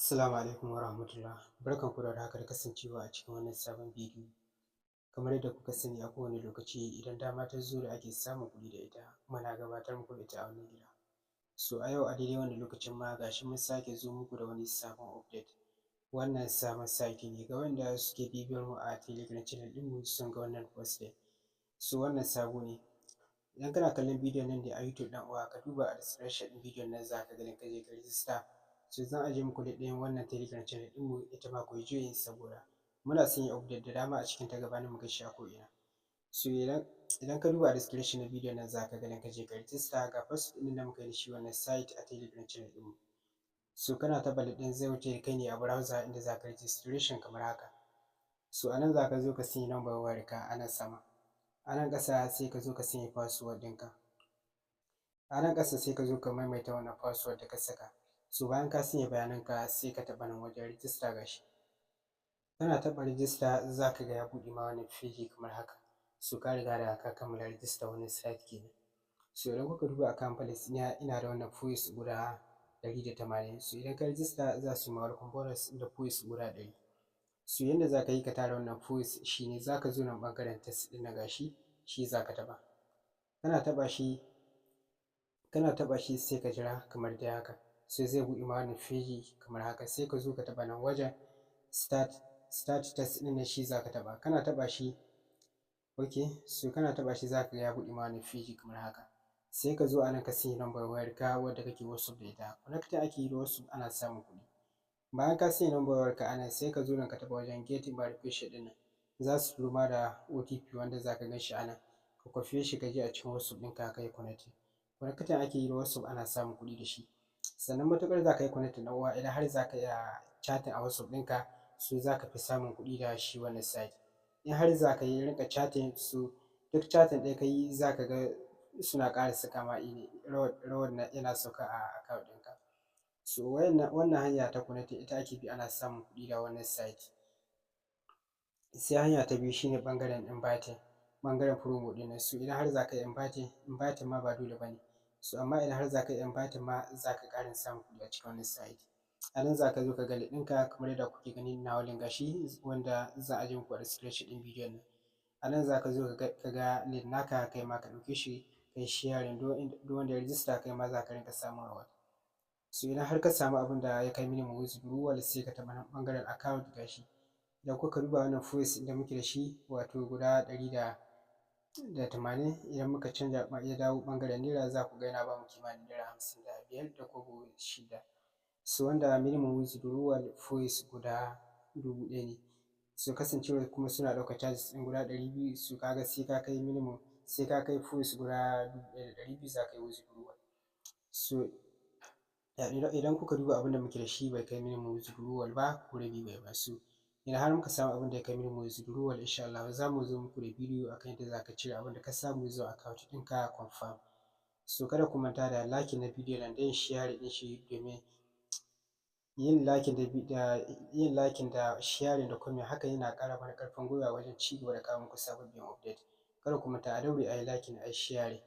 Assalamu alaikum wa rahmatullah. Barkanku da warhaka da kasancewa a cikin wannan sabon bidiyo. Kamar yadda kuka sani a kowane lokaci idan dama ta zo da ake samun kuɗi da ita muna gabatar muku da ita a wannan gida. So a yau a daidai wannan lokacin ma ga shi mun sake zo muku da wani sabon update. Wannan sabon site ne ga wanda suke bibiyar mu a Telegram channel ɗinmu sun ga wannan post ɗin. So wannan sabo ne. Idan kana kallon bidiyon nan da a YouTube ɗan uwa ka duba a description ɗin bidiyon nan za ka ga link ka je ka register. So zan ajiye muku link ɗin wannan Telegram channel ɗinmu ita ma ku yi join saboda muna son yin update da dama a cikin ta gabanin mu kai shi a ko'ina. So idan ka duba a description na bidiyon nan za ka ga link ka je ka register ga post ɗin da muka yi da shi wannan site a Telegram channel ɗinmu. So kana taɓa link ɗin zai wuce kai ne a browser inda za ka registration kamar haka. So a nan za ka zo ka sanya number wayarka a nan sama. A nan ƙasa sai ka zo ka sanya password ɗinka. A nan ƙasa sai ka zo ka maimaita wannan password da ka saka. So bayan ka sanya bayananka sai ka taɓa nan wajen register gashi. Kana taɓa register za ka ga ya buɗe ma wannan page kamar haka. So ka riga da ka kammala register wannan site kenan. So idan kuka duba account policy ina da wannan points guda 180. So idan ka register za su yi ma welcome bonus da points guda 100. So yanda za ka yi ka tara wannan points shine za ka zo nan ɓangaren test ɗin na gashi shi za ka taɓa. Kana taɓa shi sai ka jira kamar dai haka. So zai buɗe ma wannan page kamar haka sai ka zo ka taɓa nan wajen start test ɗin nan shi za ka taɓa. Kana taɓa shi so kana taɓa shi za ka ga ya buɗe ma wannan page kamar haka. Sai ka zo a nan ka sanya number wayarka wadda kake WhatsApp da ita. Connecting ake yi da WhatsApp ana samun kuɗi. Bayan ka sanya number wayarka a nan sai ka zo nan ka taɓa wajen get verification ɗin nan. Za su turo ma da OTP wanda za ka gan shi a nan. Ka kwafe shi ka je a cikin WhatsApp ɗinka ka yi connecting. Connecting ake yi da WhatsApp ana samun kuɗi da shi. Sannan matuƙar za ka yi connecting ɗan uwa idan har za ka iya chatting a WhatsApp ɗinka so za ka fi samun kuɗi da shi wannan site. In har za ka yi rinƙa chatting so duk chatting ɗaya ka yi za ka ga suna ƙara saka ma rawar yana sauka a account ɗinka. So wannan hanya ta connecting ita ake bi ana samun kuɗi da wannan site. Sai hanya ta biyu shine ɓangaren inviting, ɓangaren promo ɗin nan. So idan har za ka yi inviting ma ba dole ba ne. So amma idan har za ka yi inviting ma za ka ƙarin samun kuɗi a cikin wannan site. A nan za ka zo ka ga link ɗinka kamar yadda kuke gani nawa link gashi wanda zan ajiye muku a description ɗin bidiyon nan. A nan za ka zo ka ga link naka kai ma ka ɗauke shi ka yi sharing duk wanda ya register kai ma za ka rinƙa samun reward. So idan har ka samu abin da ya kai minimum withdrawal sai ka taɓa nan ɓangaren account gashi. Idan kuka duba wannan points da muke da shi wato guda 180 idan muka canja ya dawo ɓangaren naira za ku ga yana ba mu kimanin naira 55 da kobo 6. So wanda minimum withdrawal points guda 1000 ne. So kasancewar kuma suna ɗaukar charges ɗin guda 200 so ka ga sai ka kai minimum sai ka kai points guda 1200 za ka yi withdrawal. So idan kuka duba abin da muke da shi bai kai minimum withdrawal ba ko rabi bai ba. So idan har muka samu abin da ya kai minimum withdrawal insha Allah za mu zo muku da bidiyo akan yadda za ka cire abin da ka samu zuwa account ɗinka confirm. So kada ku manta da like na bidiyon nan da yin share ɗin shi domin yin like da sharing da comment haka yana ƙara mana ƙarfin gwiwa wajen ci gaba da kawo muku sababbin update. Kada ku manta a daure a yi like a yi sharing.